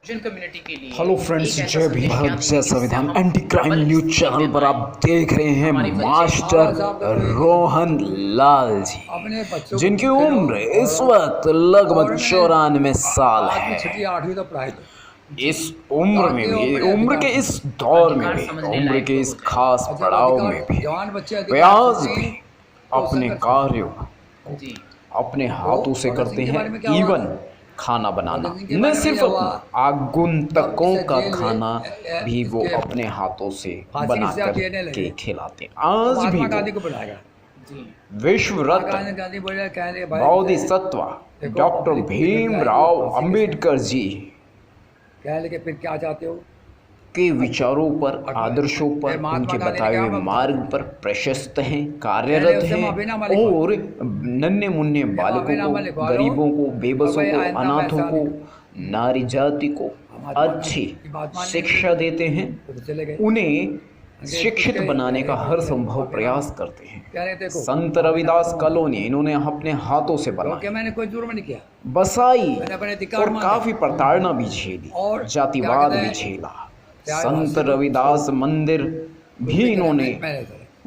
Community के लिए hello friends, जय भीम भारत जय संविधान हम एंटी क्राइम न्यूज चैनल पर आप देख रहे हैं मास्टर रोहन लाल जी, जिनकी उम्र इस वक्त लगभग 94 साल है। छठी 8वीं तक पढ़ाई इस उम्र में भी, उम्र के इस दौर में भी, उम्र के इस खास पड़ाव में भी वे आज भी अपने कार्यों जी अपने हाथों से करते हैं। इवन खाना बनाना, न सिर्फ आगंतुकों का खाना भी वो अपने हाथों से बना कर के खिलाते हैं। आज भी वो विश्व रत्न बोधिसत्व डॉक्टर भीमराव अंबेडकर जी फिर क्या चाहते हो के विचारों पर, आदर्शों पर, उनके बताए हुए मार्ग पर प्रशस्त हैं, कार्यरत हैं और नन्हे मुन्ने बालकों को, गरीबों को, बेबसों को, अनाथों को, नारी जाति को अच्छी शिक्षा देते हैं, उन्हें शिक्षित बनाने का हर संभव प्रयास करते हैं। संत रविदास कॉलोनी इन्होंने अपने हाथों से बनाई, मैंने कोई जुर्म नहीं किया, बसाई और काफी प्रताड़ना भी झेली, जातिवाद भी झेला। संत रविदास मंदिर भी इन्होंने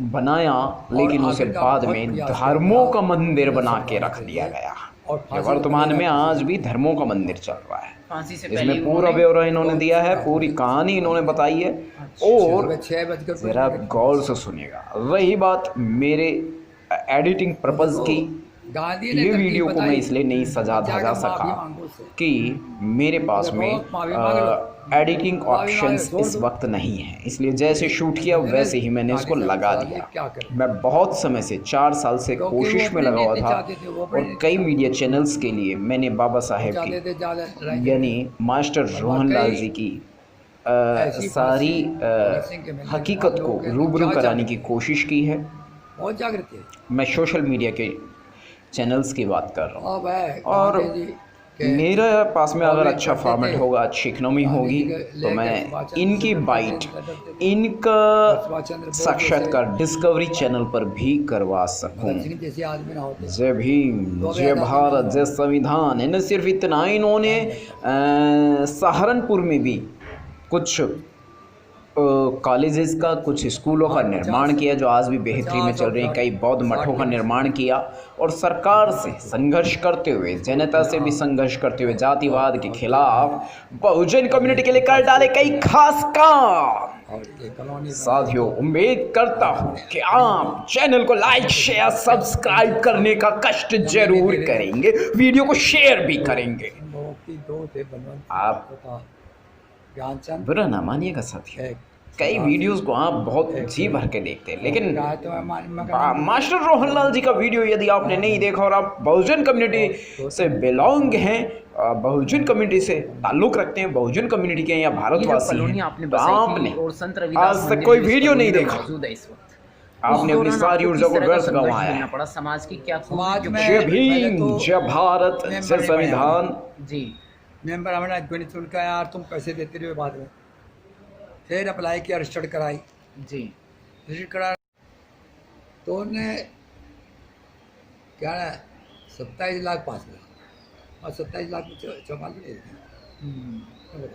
बनाया, लेकिन उसे बाद में धर्मों का मंदिर बना के रख दिया गया। वर्तमान में आज भी धर्मों का मंदिर चल रहा है। इसमें पूरा ब्यौरा इन्होंने दिया है, पूरी कहानी इन्होंने बताई है और जरा गौर से सुनिएगा। रही बात मेरे एडिटिंग पर्पज की, ये वीडियो को मैं इसलिए नहीं सजा धजा सका कि मेरे पास में एडिटिंग ऑप्शंस इस वक्त नहीं है, इसलिए जैसे शूट किया वैसे ही मैंने इसको लगा दिया। मैं बहुत समय से 4 साल से कोशिश में लगा हुआ था और कई मीडिया चैनल्स के लिए मैंने बाबा साहेब की यानी मास्टर रोहन लाल जी की सारी हकीकत को रूबरू कराने की कोशिश की है। मैं सोशल मीडिया के चैनल्स की बात कर रहा हूँ और मेरे पास में अगर अच्छा फॉर्मेट होगा, अच्छी इकनॉमी होगी, तो मैं इनकी बाइट, इनका साक्षात्कार डिस्कवरी चैनल पर भी करवा सकूं। जय भीम, जय भारत, जय संविधान। न सिर्फ इतना, इन्होंने सहारनपुर में भी कुछ कॉलेजेस का, कुछ स्कूलों का निर्माण किया जो आज भी बेहतरी में चल रहे हैं। कई बौद्ध मठों का निर्माण किया और सरकार से संघर्ष करते हुए, जनता से भी संघर्ष करते हुए, जातिवाद के खिलाफ बहुजन कम्युनिटी के लिए कर डाले कई खास काम। साथियों, उम्मीद करता हूँ कि आप चैनल को लाइक, शेयर, सब्सक्राइब करने का कष्ट जरूर करेंगे, वीडियो को शेयर भी करेंगे। आप बुरा ना मानिएगा साथियों, कई वीडियोस को आप बहुत जी भर के देखते हैं, लेकिन मास्टर रोहन लाल जी का वीडियो यदि आपने नहीं देखा और आप बहुजन कम्युनिटी से बिलोंग हैं, बहुजन कम्युनिटी से ताल्लुक रखते हैं, बहुजन कम्युनिटी के या भारतवासी हैं, तो आपने आज तक कोई वीडियो नहीं देखा, आपने अपनी सारी ऊर्जा को व्यर्थ गंवाया है। समाज की क्या जय भीम, जय भारत, जय संविधान। जी मेंबर हमारा गणित का यार तुम पैसे देते रहे बाद में, फिर अप्लाई किया, रजिस्टर्ड कराई जी, रजिस्टर्ड करा तो उन्होंने क्या 27 लाख 5 लाख और 27 लाख में 44 दे दिए।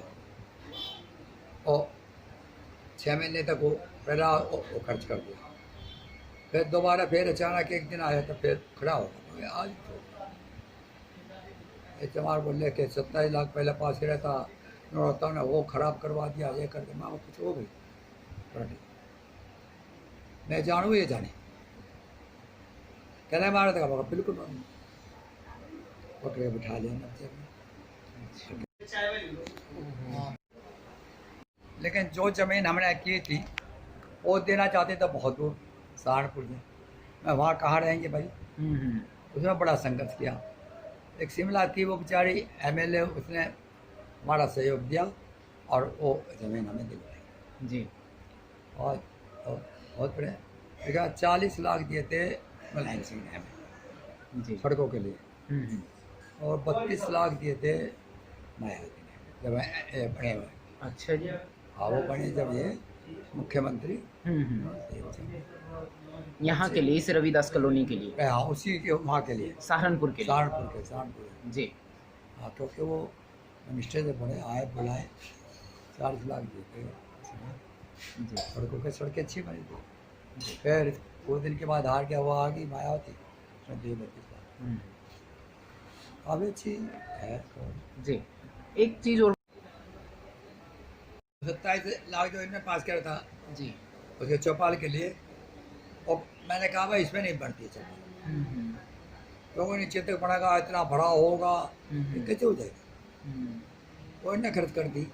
और 6 महीने तक वो पहला वो खर्च कर दिया, फिर दोबारा फिर अचानक एक दिन आया तो फिर खड़ा हो गया। आज चमार बोले कि 27 लाख पहले पास ही रहता, नौता ने वो खराब करवा दिया, ये करके मैं कुछ हो गई। मैं जानू ये जाने कहना मारा था, बिल्कुल पकड़े बिठा लिया। लेकिन जो ज़मीन हमने की थी वो देना चाहते थे बहुत दूर सहारनपुर में, मैं वहाँ कहाँ रहेंगे भाई। उसमें बड़ा संघर्ष किया। एक शिमला थी, वो बेचारी एमएलए, उसने हमारा सहयोग दिया और वो ज़मीन हमें दिलवाई जी। और बहुत बड़े देखा 40 लाख दिए थे मलहन सिंह ने हमें जी सड़कों के लिए, और 32 लाख दिए थे मायावती ने जब बने हुए। अच्छा जी। हाँ, वो बने जब ये मुख्यमंत्री यहाँ के लिए, इस रविदास कॉलोनी के लिए। हाँ, उसी के वहाँ के लिए, सहारनपुर के लिए। सहारनपुर जी। हाँ, क्योंकि वो मिनिस्टर से बड़े आए बुलाए, 40 लाख देते जी सड़कों के सड़कें अच्छी बनी थी। फिर 2 दिन के बाद हार के हुआ आ गई मायावती, उसने दिए 32 लाख। हम्म, अब अच्छी है। जी एक चीज़ और 27 लाख जो इनने पास किया था जी उसके चौपाल के लिए, और मैंने कहा भाई इसमें नहीं बढ़ती चौपाल, हम्म, लोगों ने चिंतक पड़ेगा इतना बड़ा होगा, हम्म, ये कैसे हो जाएगा। हम्म, वो इन्हें खर्च कर दी,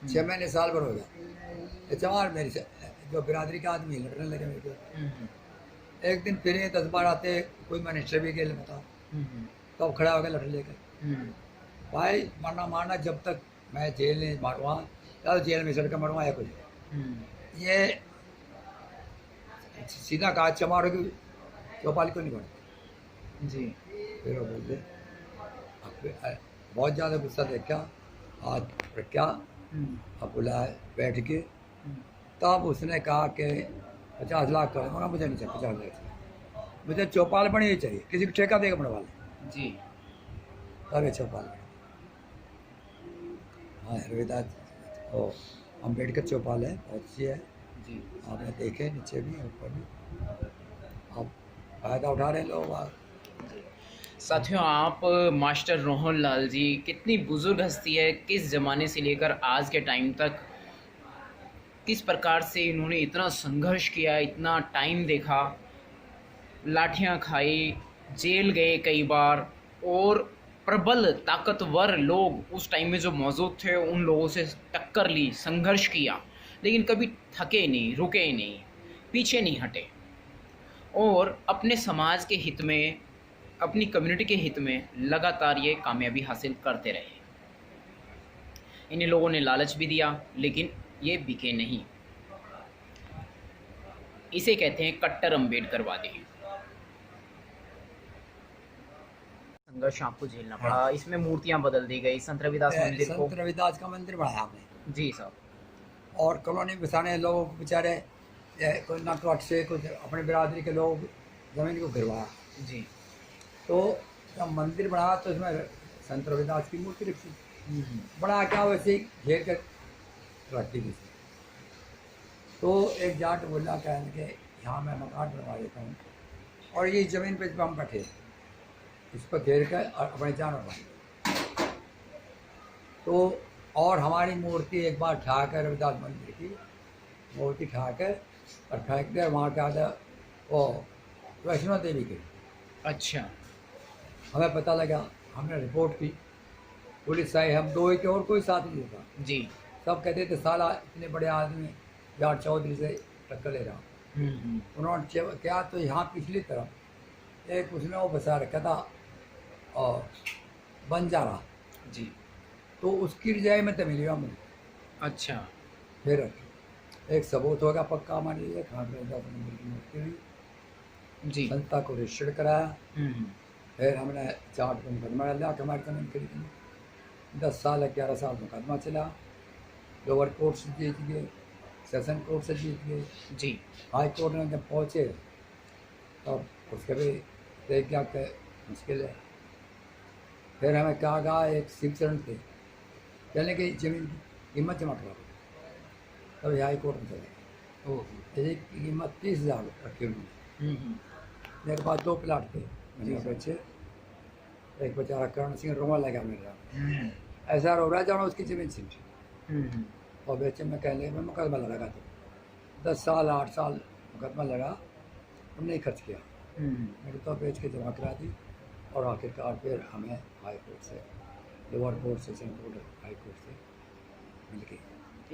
6 महीने साल भर हो गया। चमार मेरी से जो बिरादरी के आदमी लड़ने लगे मेरे को। हम्म, एक दिन फिर 10 बार आते, कोई मिनिस्टर भी गए बता, हम्म, तब खड़ा होकर लड़ लेकर हम्म, भाई मरना मारना, जब तक मैं जेल नहीं मारवा या तो जेल में सड़क मरवा या कुछ। हम्म, ये सीधा कहा चमारों की चौपाल क्यों नहीं बढ़ती। जी फिर वो बोलते बहुत ज़्यादा गुस्सा देखा, आज रखा, हम्म, अब बुलाया बैठ के, हम्म, तब उसने कहा कि 50 लाख कर। मगर मुझे नहीं चाहिए 50 लाख चाहिए, मुझे चौपाल बनी ही चाहिए, किसी को ठेका देकर बनवा लें, जी तब ये चौपाल बनी। हाँ रविदास ओ अम्बेडकर चौपाल है, बहुत अच्छी है, जी आपने देखे नीचे भी ऊपर भी, अब फ़ायदा उठा रहे लोग। साथियों, आप मास्टर रोहन लाल जी कितनी बुजुर्ग हस्ती है, किस ज़माने से लेकर आज के टाइम तक किस प्रकार से इन्होंने इतना संघर्ष किया, इतना टाइम देखा, लाठियां खाई, जेल गए कई बार, और प्रबल ताकतवर लोग उस टाइम में जो मौजूद थे उन लोगों से टक्कर ली, संघर्ष किया, लेकिन कभी थके नहीं, रुके नहीं, पीछे नहीं हटे, और अपने समाज के हित में, अपनी कम्युनिटी के हित में लगातार ये कामयाबी हासिल करते रहे। इन्हीं लोगों ने लालच भी दिया, लेकिन ये बिके नहीं। इसे कहते हैं कट्टर अम्बेडकरवादी। संघर्ष आपको झेलना पड़ा, हाँ। इसमें मूर्तियां बदल दी गई, संत रविदास मंदिर को। संत रविदास का मंदिर बनाया हमने, जी साहब। और कॉलोनी में बसाने लोग बेचारे कोई ना कट से कुछ अपने बिरादरी के लोग जमीन को गिरवाया, जी तो जब मंदिर बनाया तो इसमें संत रविदास की मूर्ति रखी, बना क्या वैसे ही घेर कर रख दी। तो एक जाट बोला कहने के यहाँ मैं मकान बनवा देता हूँ, और ये ज़मीन पे हम बैठे इस पर घेर कर और अपने जानवर बांधे। तो और हमारी मूर्ति एक बार उठा कर रविदास मंदिर की मूर्ति उठा कर और फेंक कर वहाँ क्या था वो वैष्णो देवी की। अच्छा। हमें पता लगा, हमने रिपोर्ट की, पुलिस आई, हम 2 ही थे और कोई साथ नहीं था। जी। सब कहते थे साला इतने बड़े आदमी जाट चौधरी से टक्कर ले रहा। उन्होंने क्या तो यहाँ पिछली तरफ एक उसने वो बसा रखा था और बंजारा, जी। तो उसकी रजाई में तमिलिया में। अच्छा। फिर एक सबूत होगा पक्का मान लीजिए, खान मूर्ति हुई, जी। संस्था को रजिस्टर्ड कराया। फिर हमने जाट को मुकदमा डाला कि हमारी जमीन खरीदनी। 10 साल 11 साल मुकदमा चला, लोअर कोर्ट से जीत गए, सेशन कोर्ट से जीत गए, जी। हाई कोर्ट में जब पहुँचे तब उसके भी देख गया कि मुश्किल है। फिर हमें क्या कहा, एक शिक्षण थे कहने की जमीन की कीमत जमा करा, तब हाई कोर्ट में चले। यदि कीमत 30,000 रखी हुई। मेरे पास 2 प्लाट थे, मेरे बच्चे, एक बेचारा करण सिंह रोमा लगा मेरा, ऐसा रो रहा जाना उसकी जमीन छीन, और बेचे में कहने में मुकदमा लगा। तो 10 साल 8 साल मुकदमा लगा, हमने ही खर्च किया। मेरे तो बेच के जमा करा दी, और आखिरकार फिर हमें हाई कोर्ट से, लोअर कोर्ट से, सेशन कोर्ट, हाई कोर्ट से मिल गई,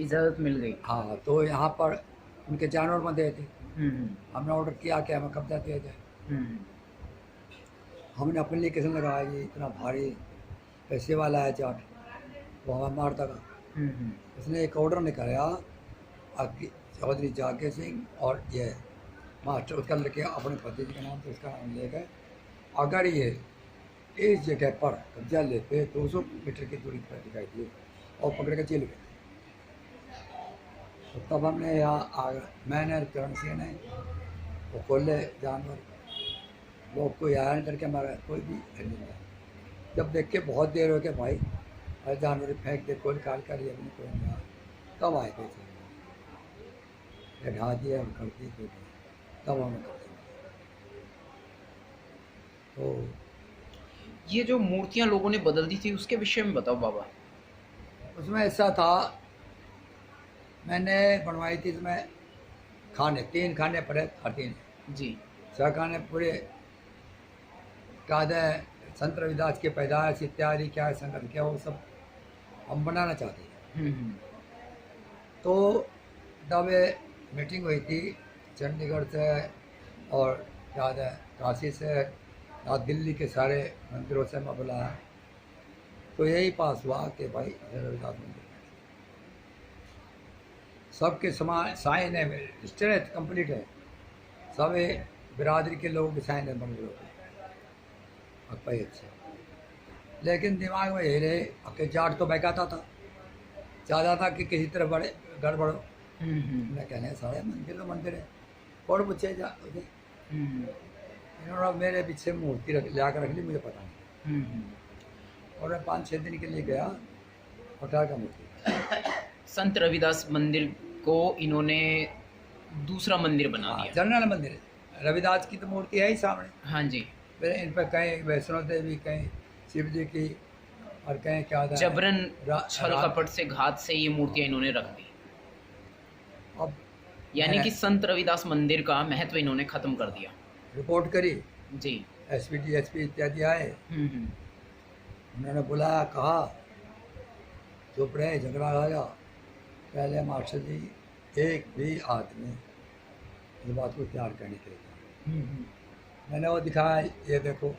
इजाज़त मिल गई। हाँ। तो यहाँ पर उनके जानवर बंधे थे, हमने ऑर्डर किया कि हमें कब्जा दिया जाए। हमने अपने लिए किसने लगाया, ये इतना भारी पैसे वाला है जाट, वो हमें मार देगा। उसने एक ऑर्डर निकाला, चौधरी जाके सिंह और ये मास्टर उसका लड़के अपने पति के नाम से उसका नाम लेकर, अगर ये इस जगह पर कब्जा लेते 200 मीटर की दूरी पर दिखाई दिए और पकड़ के जेल गए। तो तब हमने यहाँ मैंने करण सिंह ने वो खोले जानवर, लोग कोई आया नहीं करके हमारा कोई भी नहीं। जब देख के बहुत देर हो गया भाई, हर जानवर फेंक दे, कोई काल कर अपने कोई नहीं आ, तब आए पैसे ढा दिया और कर दी कोई नहीं, तब हम करते तो ये जो मूर्तियां लोगों ने बदल दी थी उसके विषय में बताओ बाबा। उसमें ऐसा था, मैंने बनवाई थी इसमें खाने, 3 खाने पड़े हर 3, जी 6 खाने पूरे कहते हैं संत रविदास के पैदाइश इत्यादि क्या है संगठन क्या वो सब हम बनाना चाहते हैं। हम्म। तो तब ये मीटिंग हुई थी चंडीगढ़ से और क्या है काशी से और दिल्ली के सारे मंदिरों से मैं बुलाया, तो यही पास हुआ कि भाई रविदास मंदिर सबके समान साइन है, रजिस्टर है, कंप्लीट है, सब ये बिरादरी के लोगों के साइन है मंदिरों के भाई अच्छे। लेकिन दिमाग में यही रहे कि जाट तो बहकाता था, चाहता था कि किसी तरह बड़े गड़बड़ हो। मैं कहने सारे मंदिर तो मंदिर है, कौन पूछे जा इन्होंने मेरे पीछे मूर्ति ला कर रख ली, मुझे पता नहीं। और मैं 5-6 दिन के लिए गया, उठा का मूर्ति संत रविदास मंदिर को इन्होंने दूसरा मंदिर बना दिया। जनरल मंदिर है, रविदास की तो मूर्ति है ही सामने। हाँ जी। फिर इन पर कहीं वैष्णो देवी, कहीं शिव जी की, और कहीं क्या था जबरन छल कपट से घात से ये मूर्तियां इन्होंने रख दी। अब यानी कि संत रविदास मंदिर का महत्व इन्होंने खत्म कर दिया। रिपोर्ट करी, जी। एसपी डीएसपी इत्यादि आए, हम्म। उन्होंने बुलाया, कहा चुप रहे, झगड़ा आया। पहले मास्टर जी एक भी आदमी इस बात को तैयार करने के लिए, मैंने वो दिखाया, ये देखो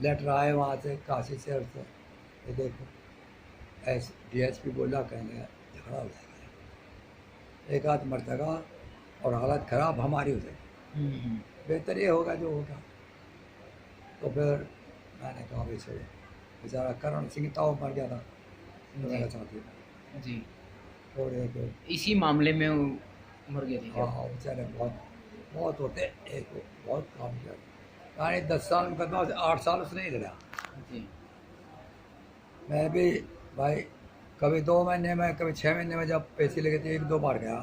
लेटर आए वहाँ से काशी शहर से, ये देखो डीएसपी बोला, कहने झगड़ा हो जाएगा, एक आध मरतगा और हालत ख़राब हमारी हो जाएगी, बेहतर ये होगा जो होगा। तो फिर मैंने कहा भाई छोड़ो, बेचारा करण सिंह ताऊ मर गया था मेरा साथी जी। और एक इसी मामले में मर गए थे। हाँ बेचारे बहुत बहुत होते, एक बहुत काम किया, यानी 10 साल मुकदमा, 8 साल उसने ही लड़ा। जी। मैं भी भाई कभी 2 महीने में, कभी 6 महीने में जब पैसे लगे थे, 1-2 बार गया,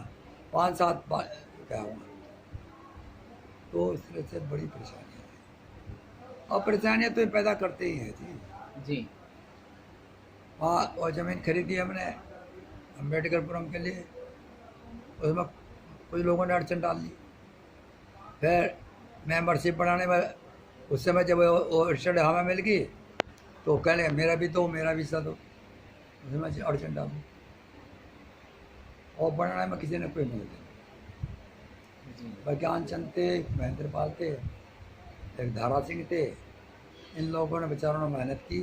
5-7 बार गया हुआ, तो इस तरह से बड़ी परेशानी है। और परेशानियाँ तो ये पैदा करते ही हैं जी। वहाँ और ज़मीन खरीदी हमने अम्बेडकरपुरम के लिए, उसमें कुछ लोगों ने अड़चन डाल दी। फिर मेंबरशिप बनाने में उस समय जब वो अड़चन हमें मिल गई, तो कहने मेरा भी दो, मेरा भी हिस्सा दो, उसमें अड़चन डाल दी, और बनाने में किसी ने कोई मदद नहीं। ज्ञान चंद थे, महेंद्र पाल थे, एक धारा सिंह थे, इन लोगों ने बेचारों ने मेहनत की,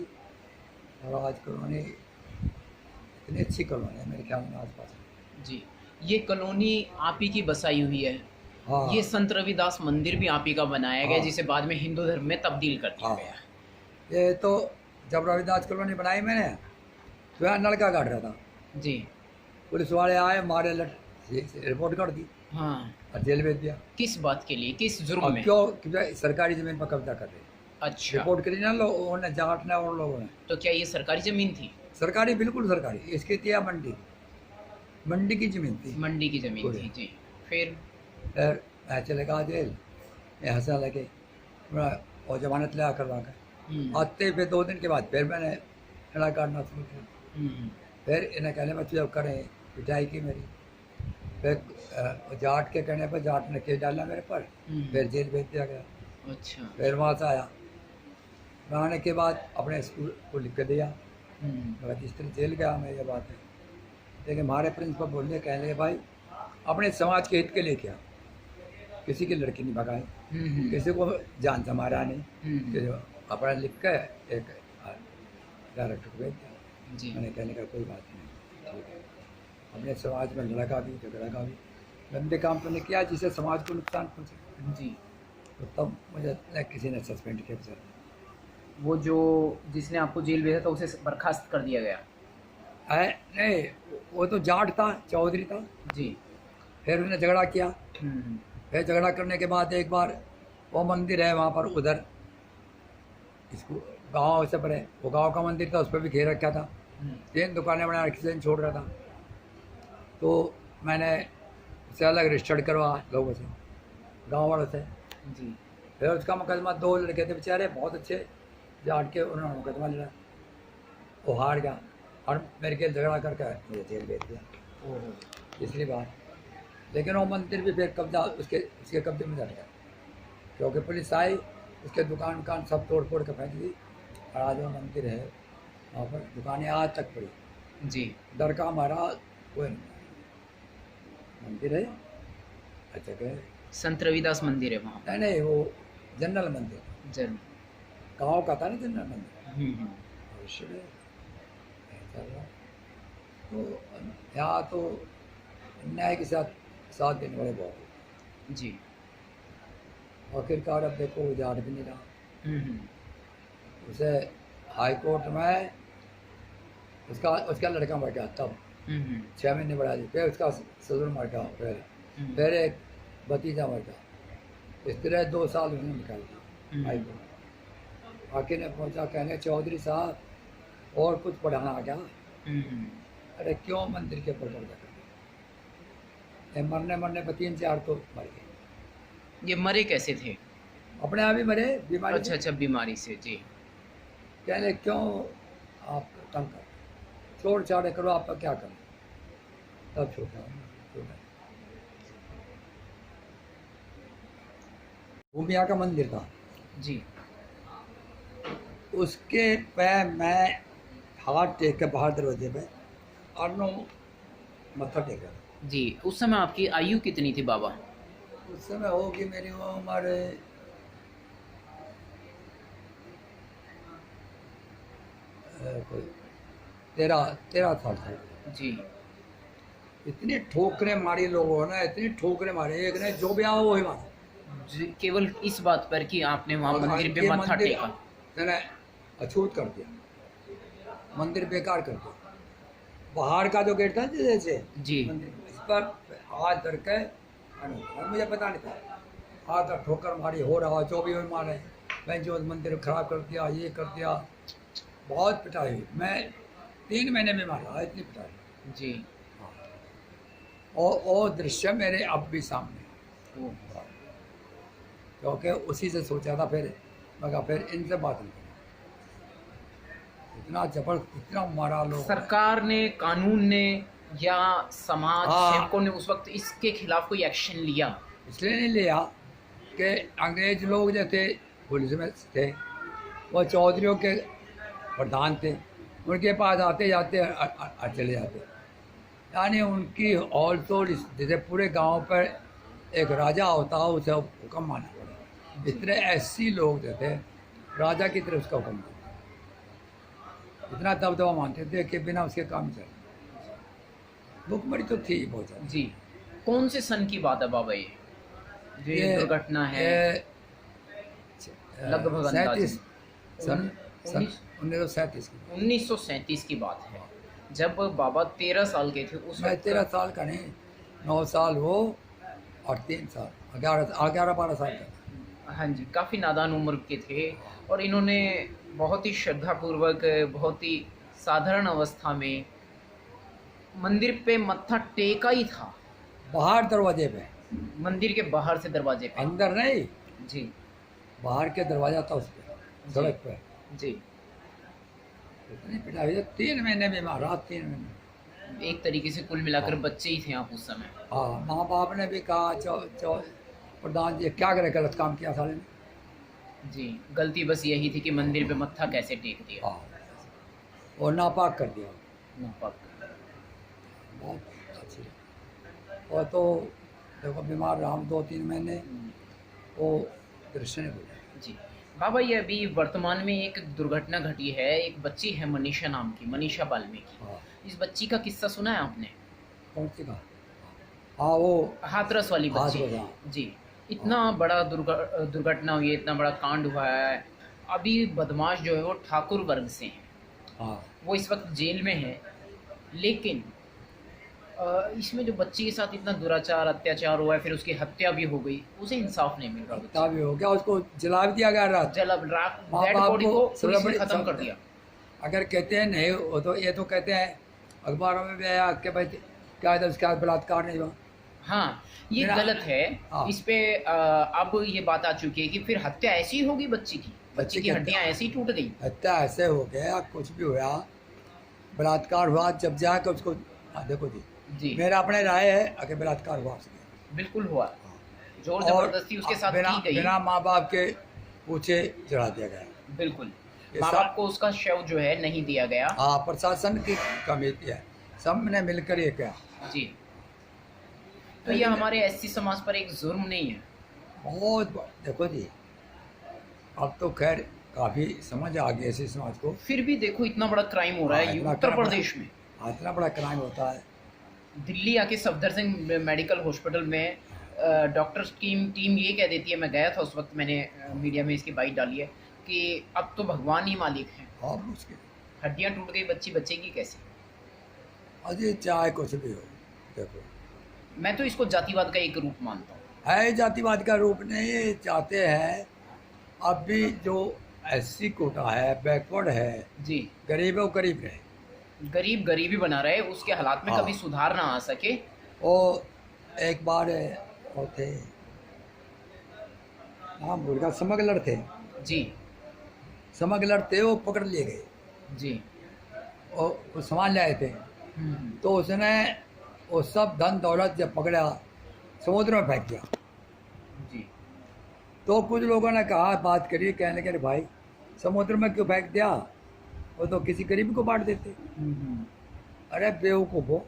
और आज कॉलोनी इतनी अच्छी कॉलोनी है मेरे ख्याल में आसपास। जी। ये कॉलोनी आप ही की बसाई हुई है। हाँ। ये संत रविदास मंदिर भी आप ही का बनाया गया, हाँ। जिसे बाद में हिंदू धर्म में तब्दील कर दिया हाँ। गया। ये तो जब रविदास कॉलोनी बनाई मैंने, तो यहाँ नलका काट रहा था जी। पुलिस वाले आए, मारे, रिपोर्ट कर दी, हाँ। और जेल भेज दिया। किस बात के लिए, किस जुर्म और में? क्यों? क्योंकि सरकारी जमीन पर कब्जा कर रहे। अच्छा। रिपोर्ट करी ना लोगों ने, जाट ने और लोगों ने। तो क्या ये सरकारी जमीन थी? सरकारी, बिल्कुल सरकारी। इसकी थी मंडी की जमीन थी, मंडी की जमीन थी। जी। फिर मैं चले गया जेल, यहाँ से लगे और जमानत ले करवा कर आते, फिर 2 दिन के बाद फिर मैंने खड़ा काटना शुरू किया। फिर इन्हें कहने में जब करें पिटाई की मेरी, फिर जाट के कहने पर जाट ने केस डाला मेरे पर, फिर जेल भेज दिया गया। अच्छा। फिर वहाँ से आया, मैं आने के बाद अपने स्कूल को लिख के दिया, मगर जिस तरह जेल गया मैं, ये बात है। लेकिन हमारे प्रिंसिपल बोलने, कहने लगे भाई अपने समाज के हित के लिए क्या, किसी की लड़की नहीं भगाई, किसी को जान से मारा नहीं, कि अपना लिख के एक डायरेक्टर को भेज दिया। जी। मैंने कहने का कोई बात नहीं, ठीक है। अपने समाज में लड़ा का भी, झगड़ा का भी, गंदे काम तो नहीं किया जिससे समाज को नुकसान पहुँचे। जी। तो तब मुझे किसी ने सस्पेंड किया सर। वो जो जिसने आपको जेल भेजा था उसे बर्खास्त कर दिया गया? नहीं, वो तो जाट था, चौधरी था जी। फिर उसने झगड़ा किया, फिर झगड़ा करने के बाद एक बार वो मंदिर है वहाँ पर, उधर इसको गांव से परे, वो गांव का मंदिर था, उस पर भी घेर रखा था। 3 दुकानें बना रखी थी, छोड़ रहा था। तो मैंने उससे अलग रजिस्टर्ड करवा लोगों से, गांव वालों से। जी। फिर उसका मुकदमा 2 लड़के थे बेचारे बहुत अच्छे, जाट के, उन्होंने मुकदमा लड़ा, वो हार गया और मेरे के झगड़ा करके मुझे जेल भेज दिया तीसरी बार। लेकिन वो मंदिर भी फिर कब्जा उसके कब्जे में चल गया, क्योंकि पुलिस आई, उसके दुकान सब तोड़ फोड़ के फेंक दी। और आज वो मंदिर है, वहाँ पर दुकानें आज तक पड़ी। जी। डर का हमारा कोई नहीं, मंदिर है अच्छा है। संत रविदास मंदिर है वहाँ नहीं नहीं, वो जनरल मंदिर, जरूर। गाँव का था ना जनरल मंदिर। भविष्य में ऐसा हुआ। तो यहाँ तो न्याय के साथ देने वाले बहुत। जी। आखिरकार अब देखो वो जान भी नहीं रहा। हम्म। उसे हाई कोर्ट में उसका लड़का मर गया, तब 6 महीने बढ़ा दी। फिर उसका ससुर मर गया, फिर एक भतीजा मर गया। इस तरह 2 साल उसने निकाल दिया हाई कोर्ट। आखिर ने पहुंचा कहने, चौधरी साहब और कुछ पढ़ाना आ गया। अरे क्यों मंदिर के ऊपर कब्जा कर दिया? मरने पर 3-4 तो मर गए। ये मरे कैसे थे? अपने आप ही मरे, बीमारी। अच्छा, बीमारी से। जी। कहने क्यों आप तंग कर, छोड़ छाड़े करो, आपका क्या करें? तब छोटा भूमिया का मंदिर था जी। उसके पे मैं हाथ टेक के बाहर दरवाजे पे अर्नो मत्था टेका। जी। उस समय आपकी आयु कितनी थी बाबा? उस समय होगी मेरी उम्र 13 साल था। जी। इतनी ठोकरें मारी लोगों ने, इतनी ठोकरें मारी, एक ने जो भी आओ वही मारा। जी। केवल इस बात पर कि आपने वहाँ मंदिर पे मत्था टेका। मैंने अछूत कर दिया, मंदिर बेकार कर दिया। बाहर का जो गेट था जैसे जी। इस पर हाथ धर के, मुझे पता नहीं था, हाथ का ठोकर मारी, हो रहा जो भी हो मारे। मैं जो मंदिर खराब कर दिया, ये कर दिया, बहुत पिटाई। मैं 3 महीने में मारा, इतनी पिटाई। जी। और वो दृश्य मेरे अब भी सामने, क्योंकि उसी से सोचा था। फिर मगर फिर इनसे बात नहीं, इतना जबरदस्त, इतना मारा लोग। सरकार ने, कानून ने या समाज सेवकों ने उस वक्त इसके खिलाफ कोई एक्शन लिया? इसलिए नहीं लिया कि अंग्रेज लोग जो थे पुलिस में थे, वो चौधरियों के प्रधान थे, उनके पास आते जाते चले जाते। यानी उनकी हॉल तो जैसे पूरे गांव पर एक राजा होता है, उसे हुक्म मानना पड़ा। इतने ऐसी लोग जो थे, राजा की तरफ उसका हुक्म, इतना दबदबा मानते थे कि बिना उसके काम चले। भुखमरी तो थी बहुत ज़्यादा। जी। कौन से सन की बात है बाबा ये दुर्घटना है? लगभग 37 सन 1937 की। 1937 की बात है, जब बाबा 13 साल के थे उस मैं वक्त। 13 साल का नहीं, 9 साल वो और 3 साल, 11-12 साल का। हाँ जी, काफ़ी नादान उम्र के थे। और इन्होंने बहुत ही श्रद्धापूर्वक, बहुत ही साधारण अवस्था में मंदिर पे मत्था टेका ही था। बाहर दरवाजे पे, मंदिर के बाहर से दरवाजे पे। अंदर नहीं, जी। बाहर के दरवाजा था उस पे, सड़क पे। जी। इतनी पिटाई, 3 महीने में मारा, 3 महीने। एक तरीके से कुल मिलाकर बच्चे ही थे आप उस समय। हाँ, माँ बाप ने भी कहा प्रधान जी क्या करे, गलत काम किया साले ने। जी। गलती बस यही थी कि मंदिर पे मत्था कैसे टेक दिया। हाँ, और नापाक कर दिया। नापाक। बहुत अच्छी। और तो देखो बीमार रहा हम 2-3 महीने, वो दृश्य नहीं बोला। जी। बाबा, ये अभी वर्तमान में एक दुर्घटना घटी है, एक बच्ची है मनीषा नाम की, मनीषा वाल्मीकि। हाँ। इस बच्ची का किस्सा सुना है आपने? कौन सी कहा? हाँ, वो हाथरस वाली बच्ची। हाथरस। जी। इतना बड़ा दुर्घटना हुई है, इतना बड़ा कांड हुआ है। अभी बदमाश जो है वो ठाकुर वर्ग से हैं। हाँ। वो इस वक्त जेल में है, लेकिन इसमें जो बच्ची के साथ इतना दुराचार अत्याचार हुआ है, फिर उसकी हत्या भी हो गई, उसे इंसाफ नहीं मिल रहा। हत्या भी हो गया, उसको जला भी दिया गया रात। जला रात माँ डेड बाप बॉडी को को सबसे पुलिस ने बड़ी खत्म कर दिया। अगर कहते हैं नहीं वो तो ये तो कहते हैं अखबारों में भी आया कि भाई क्या था उसके साथ बलात्कार नहीं हुआ। हाँ, ये मेरा- गलत है। हाँ। इस पे अब ये बात आ चुकी है कि फिर हत्या ऐसी होगी बच्ची की, बच्ची की हत्या- हड्डियां ऐसी टूट गई। हत्या ऐसे हो गया, कुछ भी हुआ, बलात्कार हुआ, जब जाके उसको देखो जी, जी मेरा अपने राय है अगर बलात्कार हुआ उसके, बिल्कुल हुआ, जोर और जबरदस्ती उसके साथ बिना की गई। बिना माँ बाप के पूछे चढ़ा दिया गया। बिल्कुल, ये माँ सब- बाप को उसका शव जो है नहीं दिया गया। हाँ, प्रशासन की कमी है, सब ने मिलकर ये किया। जी, तो ये हमारे एससी समाज पर एक जुर्म नहीं है? देखो जी, अब तो खैर काफ़ी समझ आ गई ऐसे समाज को। फिर भी देखो इतना बड़ा क्राइम हो रहा है इतना उत्तर बड़ा- प्रदेश में। इतना बड़ा क्राइम होता है। दिल्ली आके सफदरजंग मेडिकल हॉस्पिटल में डॉक्टर्स की टीम ये कह देती है, मैं गया था उस वक्त, मैंने मीडिया में इसकी बाइट डाली है कि अब तो भगवान ही मालिक हैं, और मुश्किल, हड्डियां टूट गई, बच्ची बचेगी कैसे? अजय चाहे कुछ भी हो, देखो मैं तो इसको जातिवाद का एक रूप मानता हूँ। है जातिवाद का रूप नहीं, ये चाहते हैं अब भी जो एससी कोटा है, बैकवर्ड है, जी, गरीब है, गरीब रहे। गरीब गरीबी बना रहे, उसके हालात में हाँ। कभी सुधार ना आ सके। वो एक बार वो थे, नाम भूल गया, स्मगलर थे, जी स्मगलर थे, वो पकड़ लिए गए, जी। वो सामान ले आए थे, तो उसने वो सब धन दौलत जब पकड़ा समुद्र में फेंक दिया। जी तो कुछ लोगों ने कहा, बात करी, कहने लगे भाई समुद्र में क्यों फेंक दिया, वो तो किसी गरीब को बांट देते। अरे बेवकूफ़ हो,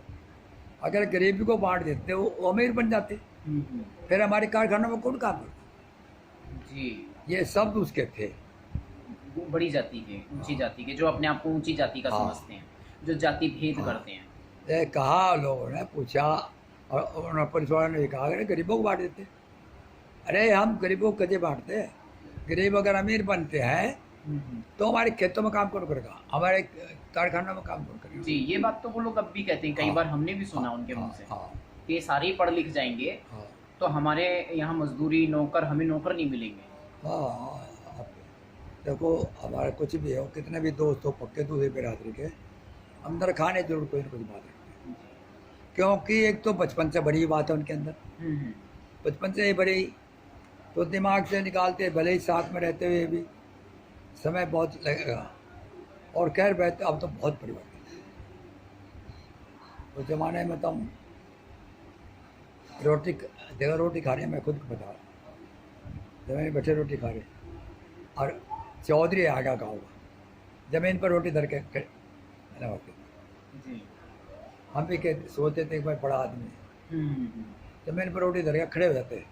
अगर गरीब को बांट देते वो अमीर बन जाते, फिर हमारे कारखानों में कौन काम करता। जी, ये शब्द उसके थे। बड़ी जाति के, ऊंची जाति के, जो अपने आप को ऊंची जाति का हाँ। समझते हैं, जो जाति भेद हाँ। करते हैं। ये कहा, लोगों ने पूछा और उन्होंने पुलिस वालों ने कहा अरे गरीबों को बांट देते। अरे हम गरीबों को कैसे बांटते हैं? गरीब अगर अमीर बनते हैं तो हमारे खेतों में काम कौन करेगा, हमारे कारखानों में काम कौन करेगा। जी, ये बात तो वो लोग अब भी कहते हैं, कई हाँ। बार हमने भी सुना उनके मुंह से हाँ, कि ये सारे ही पढ़ लिख जाएंगे हाँ, तो हमारे यहाँ मजदूरी नौकर, हमें नौकर नहीं मिलेंगे। हाँ। देखो हमारे कुछ भी हो, कितने भी दोस्त हो पक्के दूसरे बिरादरी के, अंदर खाने जरूर कोई ना कोई बात रखते हैं, क्योंकि एक तो बचपन से बड़ी बात है उनके अंदर, बचपन से ही बड़ी, तो दिमाग से निकालते, भले ही साथ में रहते हुए भी समय बहुत लगेगा। और खैर बहते अब तो बहुत परिवर्तन है। उस जमाने में तो हम रोटी खा रहे हैं, मैं खुद को बता, जमीन बैठे रोटी खा रहे, और चौधरी आगा गाँव का जमीन पर रोटी धर के जी। हम भी सोचते थे भाई बड़ा आदमी है, जमीन पर रोटी धर के खड़े हो जाते हैं,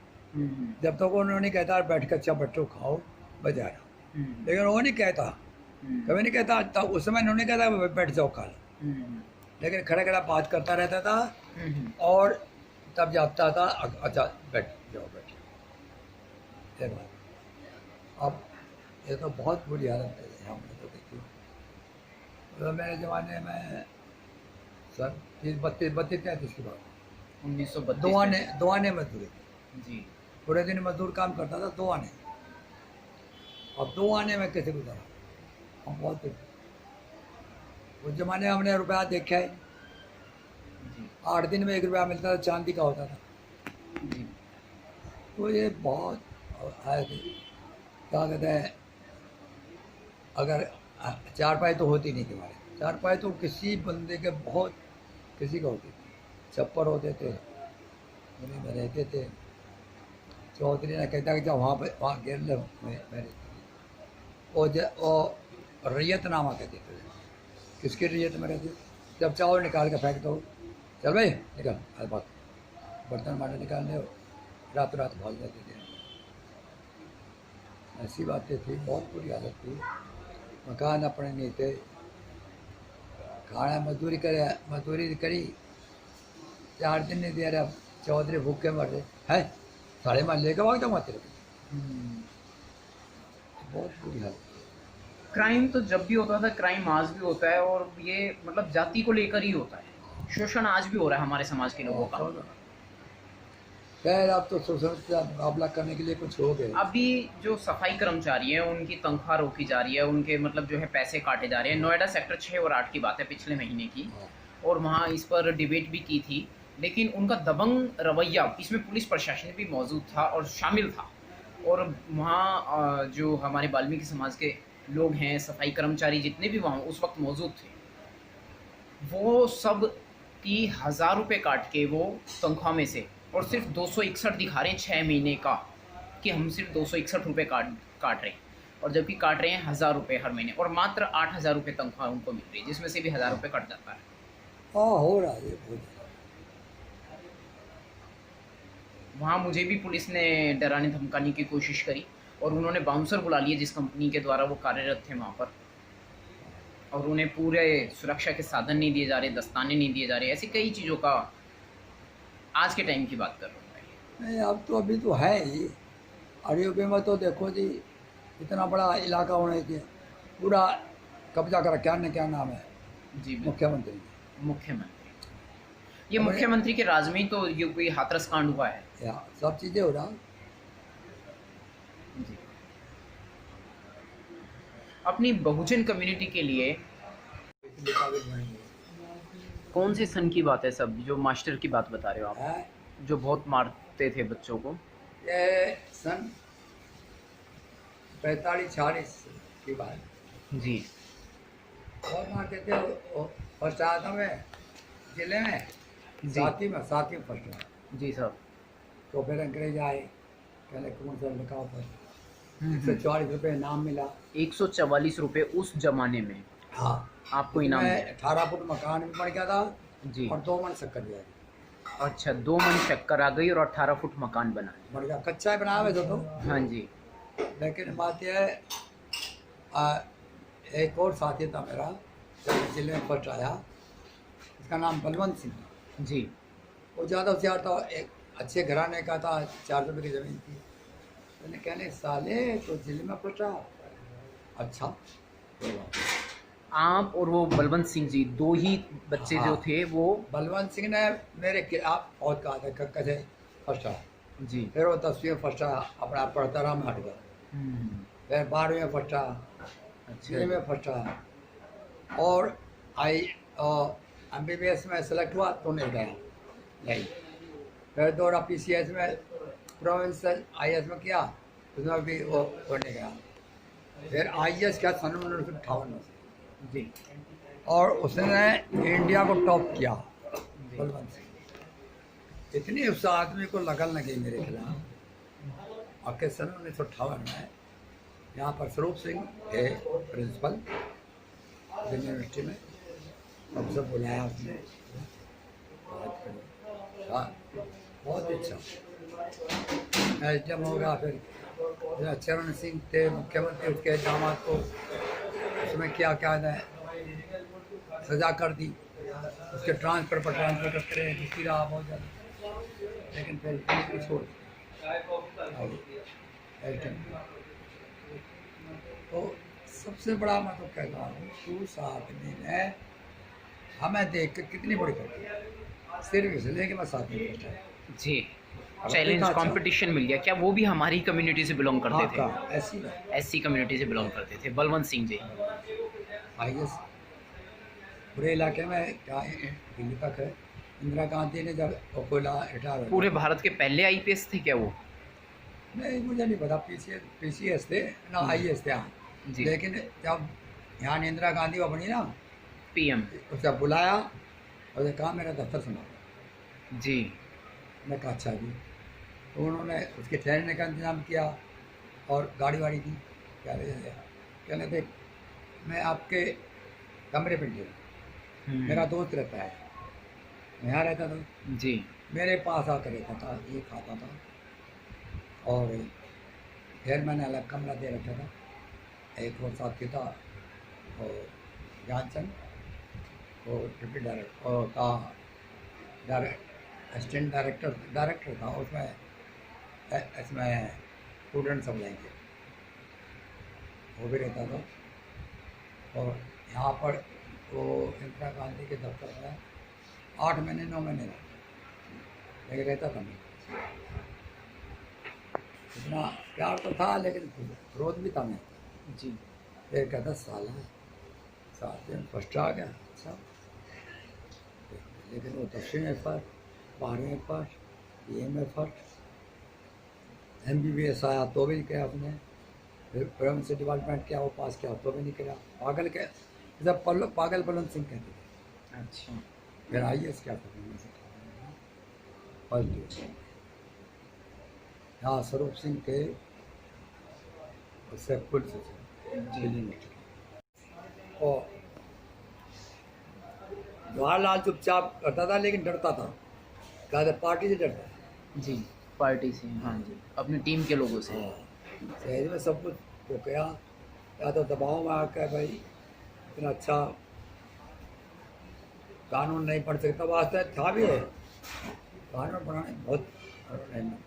जब तक उन्होंने नहीं कहता बैठ कर अच्छा बैठो खाओ बजा रहा, लेकिन वो नहीं कहता, कभी नहीं कहता, तब उस समय उन्होंने कहता बैठ जाओ खा लो, लेकिन खड़ा खड़ा बात करता रहता था, और तब जाता था अच्छा बैठ जाओ बैठ। ये बात अब ये तो बहुत बुरी हालत है, हमने तो देखी। तो मेरे ज़माने में सर 32-33 की बात, 1932 दो आने मजदूरी, जी। पूरे दिन मजदूर काम करता था, 2 आने। अब 2 आने में कैसे गुजारा, हम बहुत उस जमाने में हमने रुपया देखा है, जी 8 दिन में 1 रुपया मिलता था, चांदी का होता था। जी। तो ये बहुत है कि क्या कहते हैं, अगर 4 पाई तो होती नहीं तुम्हारे, 4 पाई तो किसी बंदे के बहुत किसी का होती थी, छप्पर होते थे, उन्हीं में रहते थे। चौधरी ने कहता कि जब वहाँ गिर लो मेरे, वो रैयत नामा कहते थे, किसकी रैयत में रहती, जब चावल निकाल के फेंक दो, चल भाई निकल, बात बर्तन बांटे निकालने हो, रात भाग जाते थे। ऐसी बातें थी, बहुत बुरी हालत थी, मकान अपने नहीं थे, खाना मजदूरी करी, 4 दिन नहीं दे रहा, चौधरी भूखे मर रहे है, साढ़े मान लेकर भाग जाऊँगा तेरे को। बहुत बुरी हालत। क्राइम तो जब भी होता था, क्राइम आज भी होता है, और ये मतलब जाति को लेकर ही होता है। शोषण आज भी हो रहा है हमारे समाज के लोगों का। खैर अब तो शोषण से मुकाबला करने के लिए कुछ हो गए। अभी जो सफाई कर्मचारी हैं उनकी तनख्वाह रोकी जा रही है, उनके मतलब जो है पैसे काटे जा रहे हैं। नोएडा सेक्टर 6 और 8 की बात है पिछले महीने की, हाँ। और वहाँ इस पर डिबेट भी की थी, लेकिन उनका दबंग रवैया, इसमें पुलिस प्रशासन भी मौजूद था और शामिल था। और वहाँ जो हमारे वाल्मीकि समाज के लोग हैं, सफाई कर्मचारी जितने भी वहाँ उस वक्त मौजूद थे, वो सब की 1000 रुपये काट के वो तनख्वाह में से, और सिर्फ 261 दिखा रहे हैं 6 महीने का, कि हम सिर्फ 261 रुपये काट रहे हैं, और जबकि काट रहे हैं 1000 रुपये हर महीने, और मात्र 8000 रुपये तनख्वाह उनको मिल रही है, जिसमें से भी 1000 रुपये कट जाता है। हाँ हो रहा है ये बहुत। वहाँ मुझे भी पुलिस ने डराने धमकाने की कोशिश करी, और उन्होंने बाउंसर बुला लिए जिस कंपनी के द्वारा वो कार्यरत थे वहाँ पर, और उन्हें पूरे सुरक्षा के साधन नहीं दिए जा रहे, दस्ताने नहीं दिए जा रहे, ऐसी कई चीज़ों का आज के टाइम की बात कर रहा हूँ मैं। नहीं अब तो अभी तो है ही। अरे में तो देखो जी, इतना बड़ा इलाका होने के पूरा कब्जा करा, क्या नाम है जी बिल्कुल। मुख्यमंत्री ये मुख्यमंत्री के राज में ही तो ये कोई हाथरस कांड हुआ है। या सब चीज़ें हो रहा। जी। अपनी बहुजन कम्युनिटी के लिए कौन से सन की बात है सब, जो मास्टर की बात बता रहे हो आप, है जो बहुत मारते थे बच्चों को? ये सन 45-46 की बात। जी। और मारते थे फर्स्ट आया था मैं जिले में, जी। साथी में फर्स्ट आया। जी साहब। तो फिर अंग्रेज आए, पहले कौन सा लिखा पर 144 रुपये इनाम मिला। 144 रुपये उस जमाने में हाँ आपको इनाम दिया? 18 फुट मकान भी बन गया था जी। और 2 मन शक्कर दिया गया। अच्छा, 2 मन शक्कर आ गई और 18 फुट मकान बना। बन गया, कच्चा ही बनाया वैसे तो। हाँ जी। लेकिन बात यह है, एक और साथी था मेरा जब जिले में फर्स्ट आया, इसका नाम बलवंत सिंह जी। वो ज़्यादा होशियार था, एक अच्छे घराने का था, 400 रुपये की ज़मीन थी। मैंने कहने साले तो जिले में फर्स्ट आया। अच्छा आप और वो बलवंत सिंह जी, 2 ही बच्चे जो हाँ। थे वो? बलवंत सिंह ने मेरे खिलाफ बहुत कहा था कैसे फर्स्ट आया। जी। फिर वो 10वीं में फर्स्ट आया, अपना पढ़ता रहा, मैं हट गया। फिर 12वीं में फर्स्ट आया, अच्छा। 6वीं में फर्स्ट आया, और MBBS में सेलेक्ट हुआ तो नहीं गया नहीं। फिर दौड़ा PCS में, प्रोविंशियल IAS में किया, उसमें भी वो नहीं गया। फिर IAS किया सन 1958 में जी। और उसने इंडिया को टॉप किया बलवंत सिंह। इतनी उस आदमी को लगन लगी मेरे खिलाफ। और के सन 1958 में यहाँ पर स्वरूप सिंह थे प्रिंसिपल यूनिवर्सिटी में, सबसे बुलाया उसने, बात करी। हाँ बहुत अच्छा SDM होगा। फिर चरण सिंह थे मुख्यमंत्री, उसके दामाद को उसमें क्या है सजा कर दी, उसके ट्रांसफ़र पर ट्रांसफ़र करते रहे, जिसकी रहा बहुत ज़्यादा, लेकिन फिर उसको छोड़ तो सबसे बड़ा मैं तो कहता हूँ उस आदमी ने हमें देख कर कितनी बड़ी करती है, सिर्फ इसलिए कि मैं साथ में बैठा। जी। चैलेंज कंपटीशन मिल गया। क्या वो भी हमारी कम्युनिटी से बिलोंग करते थे? ऐसी कम्युनिटी से बिलोंग करते थे बलवंत सिंह जी। IAS पूरे इलाके में क्या दिल्ली तक है। इंदिरा गांधी ने जब खोला रिटायर, पूरे भारत के पहले IPS थे क्या वो? नहीं मुझे नहीं पता, PCS थे ना IAS थे हाँ। लेकिन जब यहाँ इंदिरा गांधी वो बनी ना PM, उससे बुलाया और कहा मेरा दफ्तर सुना जी। मैं कहा अच्छा जी। तो उन्होंने उसके ठहरने का इंतज़ाम किया और गाड़ी वाड़ी दी। कहने देख मैं आपके कमरे पे गया, मेरा दोस्त रहता है, मैं यहाँ रहता था जी। मेरे पास आकर रहता था, ये खाता था, और फिर मैंने अलग कमरा दे रखा था। एक और साथी था और ज्ञानचंद, वो डिप्टी डायरेक्टर और का असिस्टेंट डायरेक्टर था, उसमें इसमें स्टूडेंट सब लेंगे वो भी रहता था। और यहाँ पर वो इंदिरा गांधी के दफ्तर में 8 महीने 9 महीने रहा, लेकिन रहता था नहीं। इतना प्यार तो था लेकिन क्रोध भी था नहीं। जी। फिर कहता साल है, 7 दिन फर्स्ट आ गया। अच्छा, लेकिन वो 10वीं में फर्स्ट, 12वीं में फर्स्ट, BA में फर्स्ट, MBBS आया तो भी नहीं किया उसने, फिर प्रोविंस डिपार्टमेंट किया वो पास किया तो भी नहीं किया। पागल के जब पागल बलवंत सिंह कहते थे। अच्छा। फिर IAS क्या था फर्स्ट डिवीजन। यहाँ स्वरूप सिंह के उससे पुलिस जी। और जवाहरलाल चुपचाप करता था लेकिन डरता था, कहते पार्टी से डरता था। जी, पार्टी से, हाँ जी, अपनी टीम के लोगों से। हाँ, शहर में सब कुछ वो किया, या तो दबाव में आकर भाई इतना अच्छा कानून नहीं पढ़ सकता, वास्ते था भी है कानून पढ़ाने बहुत मेहनत।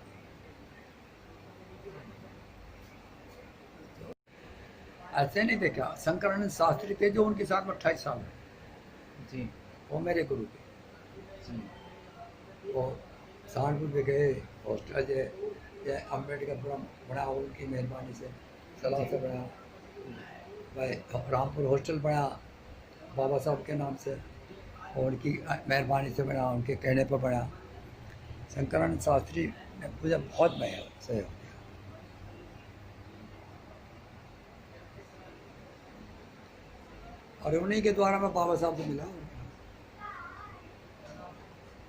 ऐसे नहीं देखा, शंकरानंद शास्त्री थे जो उनके साथ में 28 साल है जी। वो मेरे गुरु थे। जी। वो सहारनपुर में गए हॉस्टल जो अम्बेडकर बना उनकी मेहरबानी से, सलाह से बना भाई, रामपुर हॉस्टल बना बाबा साहब के नाम से और उनकी मेहरबानी से बना, उनके कहने पर बना। शंकरानंद शास्त्री ने मुझे बहुत सहयोग दिया। और उन्हीं के द्वारा मैं बाबा साहब को मिला।